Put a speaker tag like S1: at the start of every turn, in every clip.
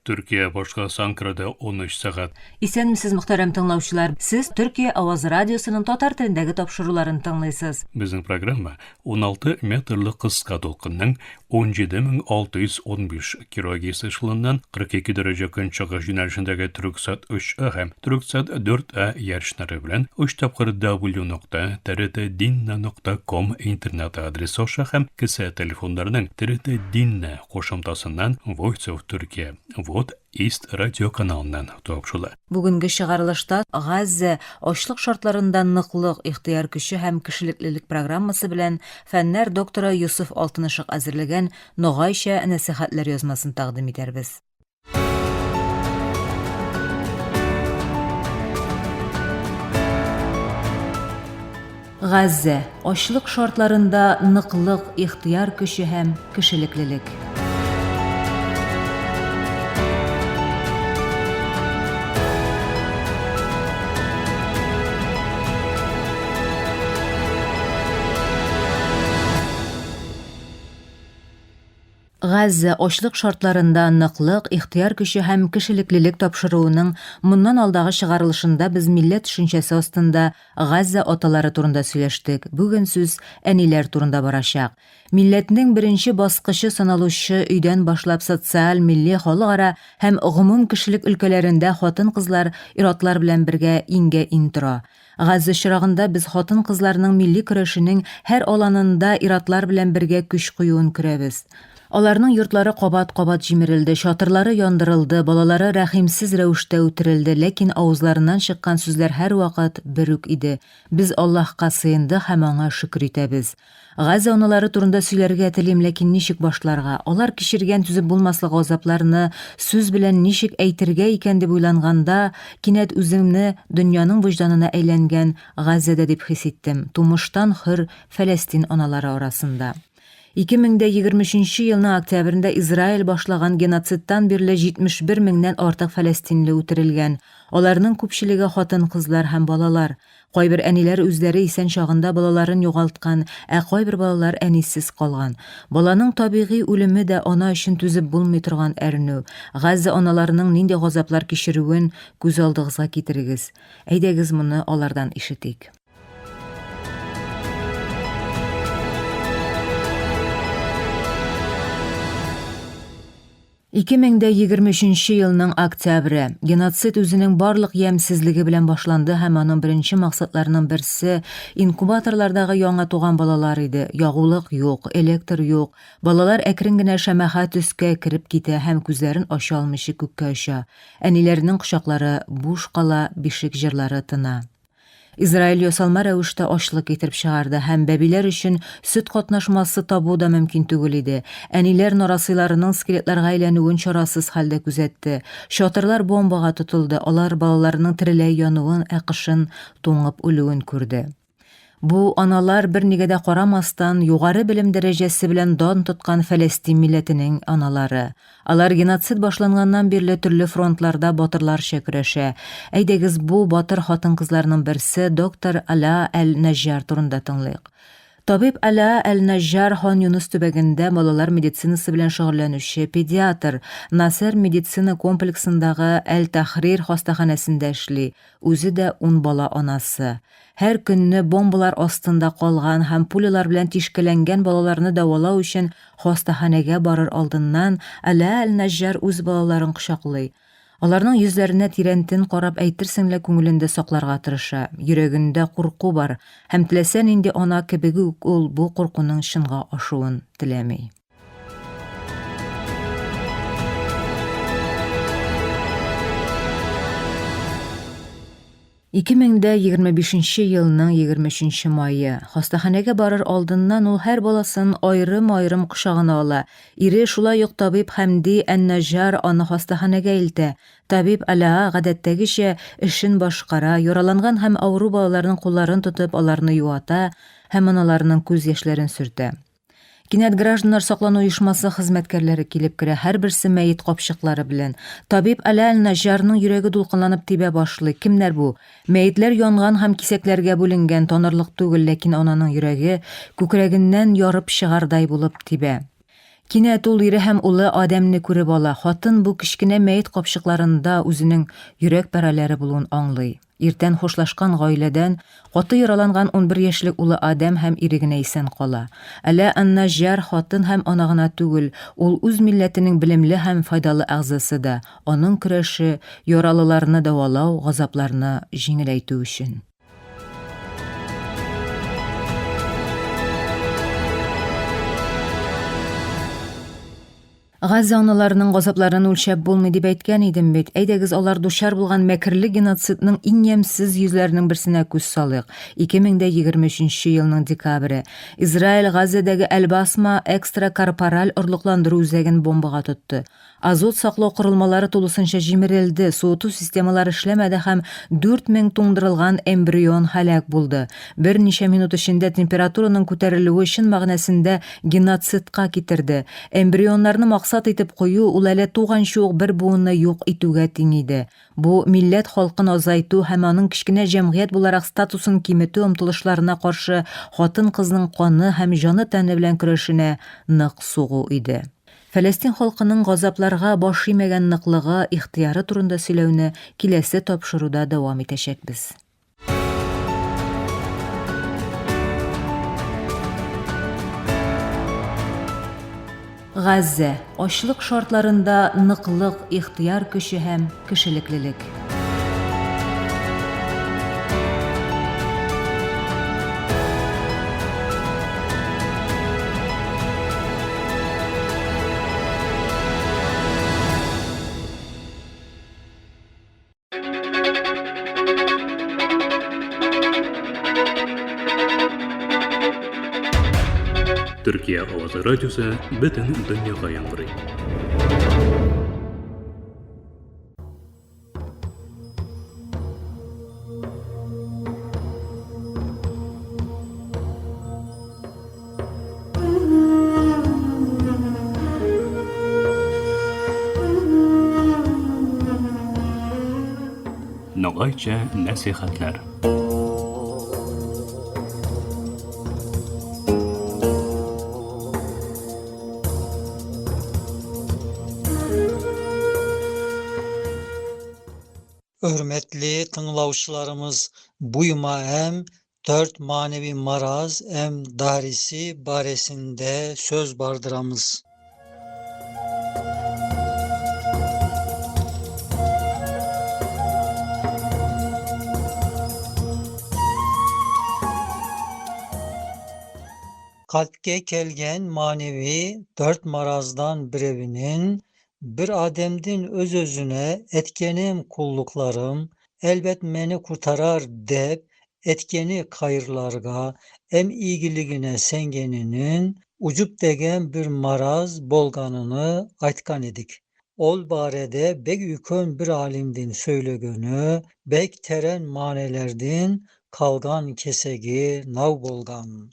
S1: Türkiye başkası Ankara'da 13 saat.
S2: Исәнмесез, мөхтәрәм тыңлаучылар. Сез Төркия аваз радиосының татар телендәге тапшыруларын тыңлыйсыз.
S1: Bizim программа 16 метрлы кыска толкынның 17615 килогерц ышылынан 42 дәрәҗә көнчыгыш юнәлешендәге Түрксат 3А һәм Түрксат 4А ярышлары белән 3 тапкыр w.trdinna.com интернет адресы аша һәм кесә телефоннарының TRT Dinna кушымтасыннан Voice of Turkey Вот East радио каналыннан тапшыла.
S2: Бүгенге чыгарылышта Газа ачлык шартларында ныклык, ихтыяр көче һәм кешелеклелек программасы белән фәннәр докторы Юсуф Алтынышык әзерләгән Ногайча нәсихәтләр язмасын тәкъдим итәрбез. Газа ачлык шартларында ныклык, ихтыяр көче һәм кешелеклелек. Газа ачлык шартларында ныклык, ихтыяр көче һәм кешелеклелек тапшыруының моннан алдагы чыгарылышында без милләт төшенчәсе астында Газа аталары турында сөйләштек. Бүген сүз әниләр турында барачак. Милләтнең беренче баскычы саналучы өйдән башлап социаль, милли, халыкара һәм гомум кешелек өлкәләрендә хатын-кызлар ир-атлар белән бергә иңгә тора. Газа чырагында без хатын-кызларның милли көрәшенең һәр аланында ир-атлар белән бергә көч куюын күрәбез. Аларның йортлары кабат-кабат җимерелде, чатырлары яндырылды, балалары рәхимсез рәвештә үтерелде, ләкин авызларыннан чыккан сүзләр һәр вакыт бер үк иде. Без Аллаһка сыенды һәм аңа шөкр итәбез. Газа аналары турында сөйләргә телим, ләкин ничек башларга? Алар кичергән түзеп булмаслык азапларны сүз белән ничек әйтергә икән дип уйланганда, кинәт үземне дөньяның вөҗданына әйләнгән Газада дип хис иттем. Тумыштан хөр Фәләстин аналары арасында. 2023 елның октябрендә Израиль башлаган геноцидтан бирле 71 меңнән артык фәләстинле үтерелгән. Аларның күпчелеге хатын-кызлар һәм балалар. Кайбер әниләр үзләре исән чагында балаларын югалткан, кайбер балалар әнисез калган. Баланың табигый үлеме дә ана өчен түзеп булмый торган әрнү. Газа аналарының нинди газаплар кичерүен күз алдыгызга китерегез. Әйдәгез моны алардан ишетик. 2023 елның октябре геноцид үзенең барлык ямьсезлеге белән башланды һәм аның беренче максатларының берсе инкубаторлардагы яңа туган балалар иде. Ягулык юк, электр юк. Балалар әкрен генә шәмәхә төскә кирип китә һәм күзләрен ача алмыйча күккә оча. Әниләрнең кочаклары буш кала, бишек җырлары тына. Израиль ясалма рәвештә ачлык китереп чыгарды һәм бәбиләр өчен сөт катнашмасы табу да мөмкин түгел иде. Әниләр нарасыйларының скелетларга әйләнүен чарасыз хәлдә күзәтте. Чатырлар бомбага тотылды. Алар балаларының тереләй януын, кышын туңып үлүен күрде. Бу аналар бернигә дә карамастан югары белем дәрәҗәсе белән дан тоткан Фәләстин милләтенең аналары. Алар геноцид башланганнан бирле төрле фронтларда батырларча көрәшә. Әйдәгез бу батыр хатын-кызларның берсе доктор Ала Әл-Наҗар турында тыңлыйк. Табиб Ала Әл-Наҗар Хан Юнус төбәгендә балалар медицинасы белән шөгыльләнүче педиатр, Насер медицина комплексындагы Әл-Тахрир хастаханәсендә эшли. Үзе дә 10 бала анасы. Һәр көнне бомбалар астында калган һәм пулялар белән тишкеләнгән балаларны дәвалау өчен хастаханәгә барыр алдыннан Ала Әл-Наҗар үз балаларын кочаклый. Аларның йөзләренә тирәнтен карап әйтерсең лә күңелендә сакларга тырыша. Йөрәгендә курку бар һәм теләсә нинди ана кебек үк ул бу куркуның чынга ашуын теләми. 2025 елның 23 майы. Хастаханәгә барыр алдыннан ул һәр баласын айрым-айрым кочагына ала. Ире шулай ук табиб Хәмди Ән-Наҗар аны хастаханәгә илтә. Табиб Ала гадәттәгечә эшен башкара, яраланган һәм авыру балаларның кулларын тотып, аларны юата һәм аналарның күз яшьләрен сөртә. Кинәт гражданнар саклану оешмасы хезмәткәрләре килеп керә, һәрберсе мәйет капчыклары белән. Табиб Ала Әл-Наҗарның йөрәге дулкынланып тибә башлый. Кемнәр бу? Мәетләр янган һәм кисәкләргә бүленгән, танырлык түгел, ләкин ананың йөрәге күкрәгеннән ярып чыгардай булып тибә. Кинәт ул ире һәм улы Адәмне күреп ала. Хатын бу кичкенә мәйет капчыкларында үзенең йөрәк бәрәләре булуын аңлый. Иртән хушлашкан гаиләдән каты яраланган 11 яшьлек улы Адәм һәм ире генә исән кала. Әле Аннажар хатын һәм ана гына түгел, ул үз милләтенең белемле һәм файдалы әгъзасы да. Аның көрәше яралыларны дәвалау, газапларны җиңеләйтү өчен. Газа аналарының газапларын үлчәп булмый дип әйткән идем бит. Әйдәгез алар дучар булган мәкерле геноцидның иң ямьсез йөзләренең берсенә күз салыйк. 2023 елның декабре. Израиль Газадагы Әл-Басма экстракорпораль орлыкландыру үзәген бомбага тотты. Азот саклау корылмалары тулысынча җимерелде, суыту системалары эшләмәде һәм 4000 туңдырылган эмбрион һәлак булды. Берничә минут эчендә температураның күтәрелүе чын мәгънәсендә геноцидка китерде. Эмбрионнарны максат итеп кую ул әле туганчы ук бер буынны юк итүгә тиң иде. Бу милләт халкын азайту һәм аның кичкенә җәмгыять буларак статусын киметү омтылышларына каршы хатын-кызның каны һәм җаны тәне белән көрәшенә нык сугу иде. Фәләстин халкының газапларга баш имәгән ныклыгы, ихтыяры турында сөйләүне киләсе тапшыруда дәвам итәчәкбез. Газа ачлык шартларында ныклык, ихтыяр көче һәм кешелеклелек.
S1: Türkiye Avazı Radyosu bütün dünyaya yankırıyor. Nogayça nasihatler.
S3: Hürmetli tınlavçılarımız, buyma hem 4 manevi maraz hem darisi baresinde söz bardıramız. Kalpke kelgen manevi 4 marazdan birevinin bir ademdin öz özüne etkenim kulluklarım elbet meni kurtarar dep etkeni kayırlarga em iyigiligine sengeninin ucup degen bir maraz bolganını aytkan edik. Ol barede bek ükön bir alimdin söylegönü bek teren manelerdin kalgan kesegi nav bolgan.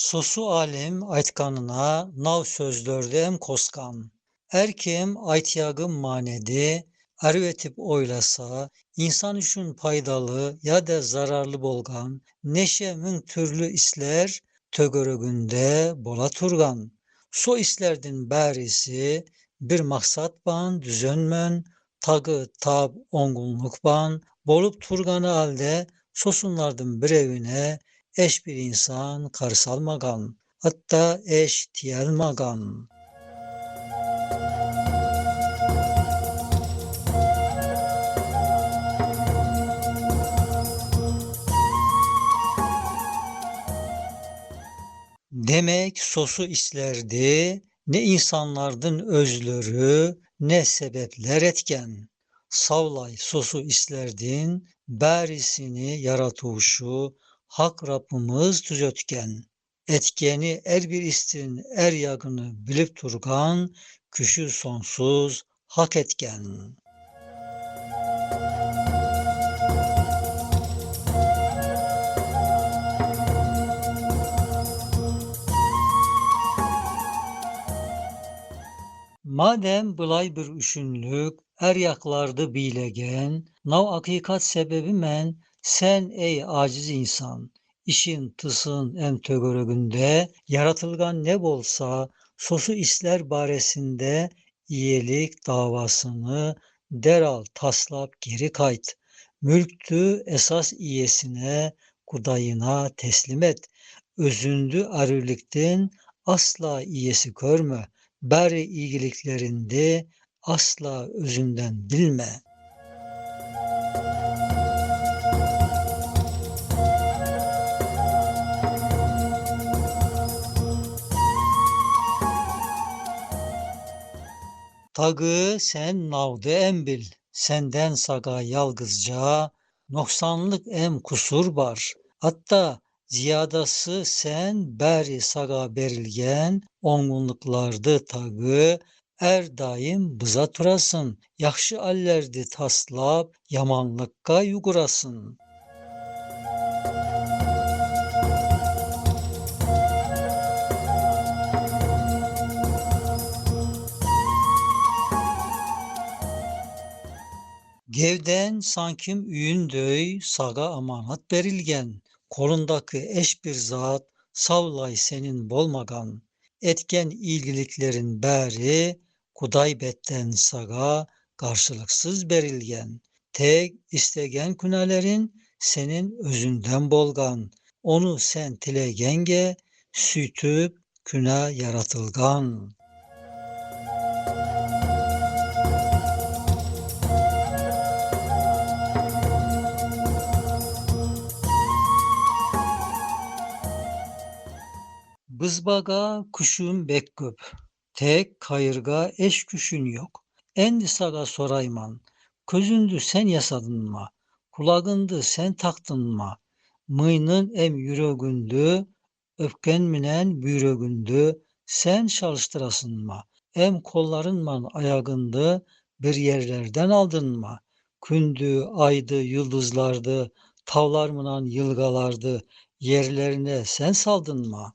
S3: Sosu alim aytkanına nav sözlördem koskan. Erkim aytyagım manedi, arvetip oylasa, insan üçün paydalı ya da zararlı bolgan, neşemin türlü isler tögörögünde bola turgan. So islerdin bərisi bir maksat ban düzönmön, tagı tab ongunluk ban, bolup turganı halde sosunlardın bir evine eş bir insan karsalmagan, hatta eş tiyelmagan. Demek sosu islerdi, ne insanlardın özlörü, ne sebepler etken. Savlay sosu islerdin, bärisini yaratuşu, Hak Rabbimiz tüzötken, etkeni er bir istin er yagını bilip turgan, küçü sonsuz hak etken. Madem bılay bir üşünlük, er yaklardı bilegen, nav hakikat sebebi men, sen ey aciz insan, işin tısın en tögörögünde, yaratılgan ne bolsa, sosu isler baresinde, iyilik davasını deral taslap geri kayt. Mülktü esas iyesine, kudayına teslim et. Özündü arürliktin, asla iyesi görme. Bari iyiliklerinde asla özünden bilme. Tagı sen navdı em bil, senden saga yalgızca, noksanlık em kusur var. Hatta ziyadası sen beri saga berilgen, ongunluklardı tagı, er daim bıza turasın, yakşı allerdi taslap, yamanlıkka yugurasın. Gevden sankim üyündöy, saga amanat berilgen, kolundaki eş bir zat, savlay senin bolmagan, etken ilgiliklerin beri, kuday betten saga, karşılıksız berilgen, tek istegen künelerin, senin özünden bolgan, onu sen tilegenge, sütüp küne yaratılgan. Bızbaga kuşun bek köp, tek kayırga eş küşün yok. Endi saga sorayman, közündü sen yasadın mı? Kulagındı sen taktın mı? Mıynın em yüregündü, öpken minen büyregündü, sen çalıştırasın mı? Em kollarınman ayagındı, bir yerlerden aldın mı? Kündü, aydı, yıldızlardı, tavlarmınan yılgalardı, yerlerine sen saldın mı?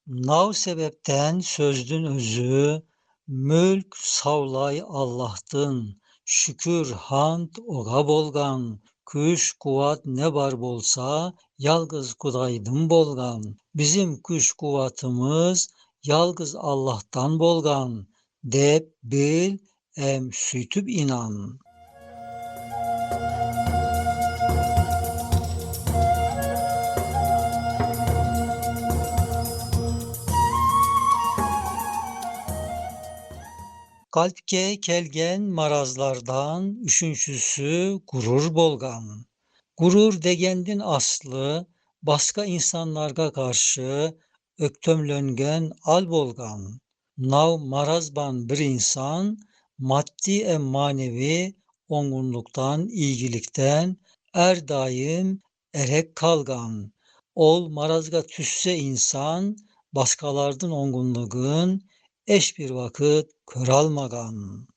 S3: Nav sebepten sözdün özü, mülk savlay Allah'tın, şükür hamd oga bolgan, güç kuvat ne bar bolsa, yalgız Kudaydın bolgan. Bizim güç kuvatımız yalgız Allah'tan bolgan, dep bil, em süytüp inan. Kalpke kelgen marazlardan üçüncüsü gurur bolgan. Gurur degendin aslı, başka insanlarga karşı öktömlöngen al bolgan. Nav marazban bir insan, maddi em manevi ongunluktan, iyilikten er daim erek kalgan. Ol marazga tüsse insan, başkalardan ongunluğun, eş bir vakit kör almagan.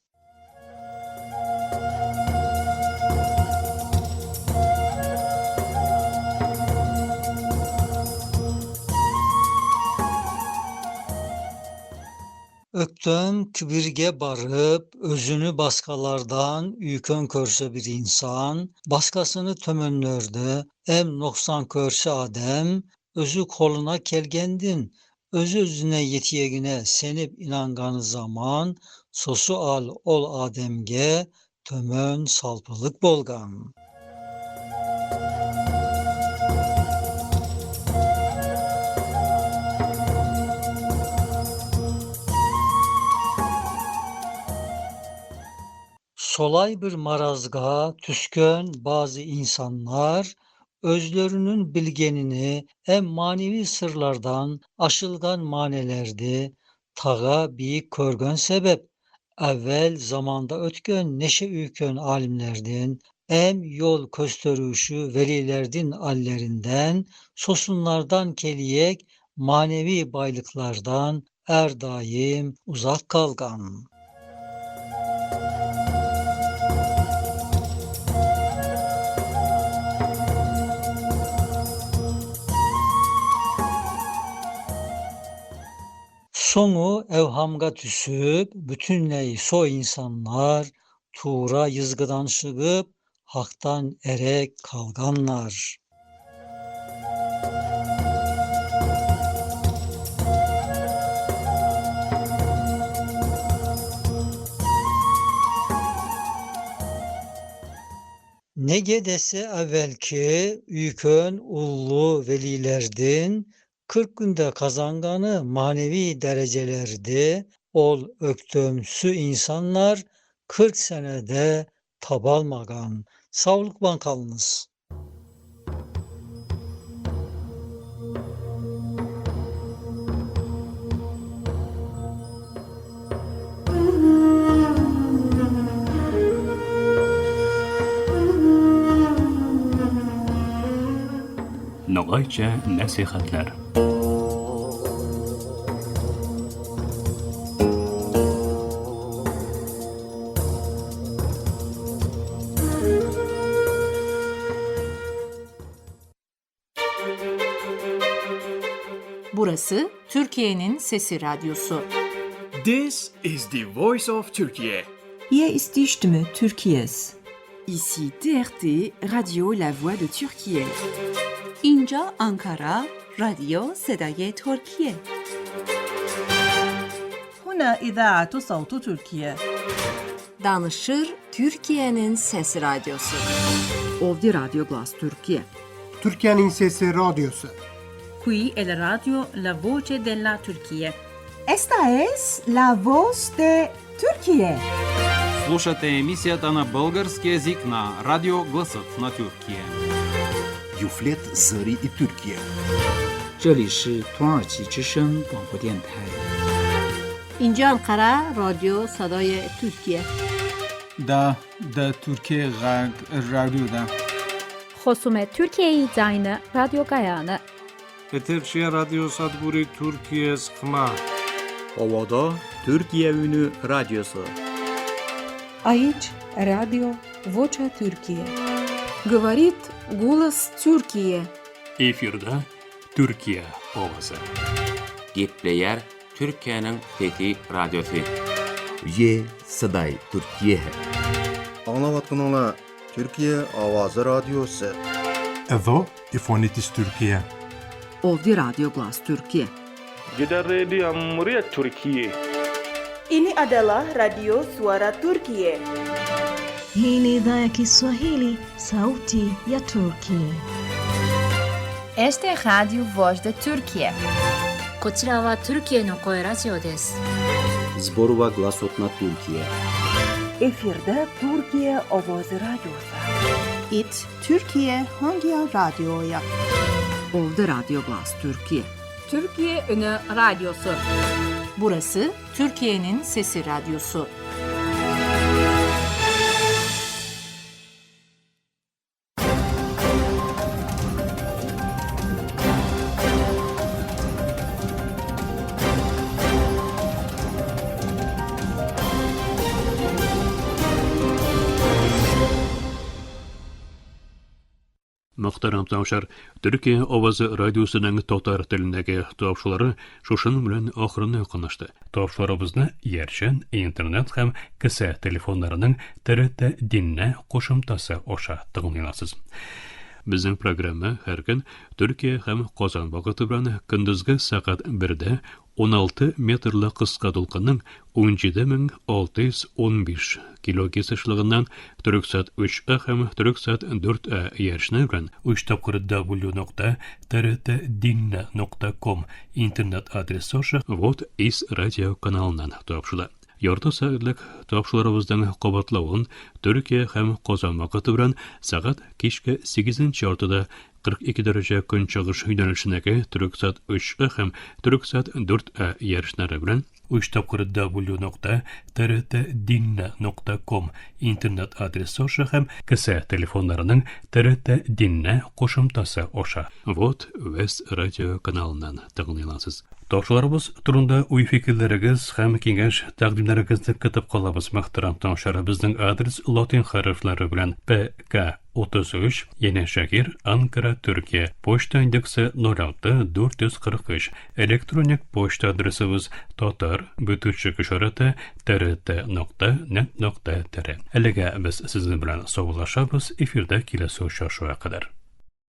S3: Öktön kibirge barıp, özünü başkalardan üykön körse bir insan, başkasını tömönlörde, em noksan körse adem, özü koluna kelgendin, özü özüne yetiyegine senip inanganı zaman, sosu al ol ademge, tömön salpılık bolgan. Solay bir marazga tüskön bazı insanlar, özlerinin bilgenini hem manevi sırlardan aşılgan manelerdi, tağa bir körgön sebep, evvel zamanda ötkön neşe üykön alimlerden, em yol köstörüşü velilerdin allerinden, sosunlardan keliyek manevi baylıklardan er daim uzak kalgan. Soňu evhamga tüsüp, bütünleý so insanlar tuğra yızgıdan şygyp, haktan erek kalganlar. Nege dese evvelki üykön ullu velilerdin 40 günde kazanganı manevi derecelerdi. Ol öktümsü insanlar 40 senede tabalmagan. Sağlıkla kalınız.
S1: Noğayça nasihatler.
S4: Burası Türkiye'nin Sesi Radyosu.
S5: This is the voice of Turkey.
S6: Hier ist die Stimme Türkiye's.
S7: Ici TRT, Radio La Voix de Türkiye.
S4: İnca Ankara, Radyo Sedayê Türkiye.
S6: هنا إذاعة صوت تركيا.
S4: Danışır Türkiye'nin Sesi Radyosu.
S7: Ovdi Radio Glas Türkiye.
S8: Türkiye'nin Sesi Radyosu.
S6: Qui è la radio La Voce della Turquía.
S9: Esta es la voz de Turquía.
S10: Слушате емисията на български език на Радио Гласът на Türkiye.
S11: Юфлет Зари и Türkiye.
S12: 这里是土耳其之声广播电台。
S4: İnca Ankara, Radyo Sedayê Türkiye.
S12: Da Türkiye Radyo'da.
S13: خصوم Türkiye زاين راديو Gayane.
S14: Eterşehir Radyo Sadburi Türkiye Sıkma.
S15: Ovada Türkiye Ünü Radyosu.
S16: Aici Radio Vocea Türkiye.
S7: Говорит голос Türkiye.
S1: Efirde Türkiye ovası.
S17: Gepleyer Türkiye'nin Fethi Radyosu.
S11: Ye Saday Türkiye.
S18: Anlavatkanlar Türkiye Avazı Radyosu.
S19: Evo İfonitis Türkiye.
S7: Ovdi Radio Glas Türkiye.
S14: Gider Radio Muria Türkiye.
S20: Ini adalah Radio Suara Türkiye.
S21: Hii ni idhaa ya Kiswahili, sauti ya Turkiye.
S22: Este Radio Voz de Türkiye.
S23: こちらはトルキエの声ラジオです。
S24: Zborova Glasot na Türkiye.
S25: Efirde Türkiye Ovazı Radyosu.
S26: It Türkiye Hangi Radyo'ya?
S7: Ovdi Radio Glas Türkiye.
S4: Türkiye Ünü Radyosu. Burası Türkiye'nin Sesi Radyosu.
S1: Muhtaram tamaşar, Türkiye Ovazı Radyosu'nun Tatar tilindeki topşuları şuşun bilen ahırını kanaştı. Topşularımızda yerşen, internet hem kısa telefonlarının TRT dinle koşumtası oşa tıgınılasız. Bizim programma her gün Türkiye hem Qozon vaqti bilan gündüzgi saat 1'de 16 metrli qısqa dolqının 17615 kilo kesişliğinden Türksat 3A hem Türksat 4A yerişine bilen www.trtdinne.com internet adresi oşa Vot is radio kanalından topşula. Yarta saatlik topşularımızdan qabatlawın Türkiye hem Qozon vaqti bilan saat kechki 8:40da 42 derece gün çağış yönelişindeki Türksat 3A hem Türksat 4A yerişleri bilen www.trtdinne.com internet adresi oşa hem kısa telefonlarının TRT Dinne koşumtası oşa. Vot West Radio kanalından tıgınılasız. Topşularımız turunda uy fikirlerigiz hem kengeş taqdimlerigizni kıtıp qalabız. Muhtaram tamaşar, bizning adres latin harflari bilan PK 33, Yeni Şehir, Ankara, Türkiye. Poçta indeksi 06 443. Elektronik poçta adresimiz tatar@trt.net.tr. Elega biz sizin bilen sağollaşabız, efirde kilesi şaşoya kadar.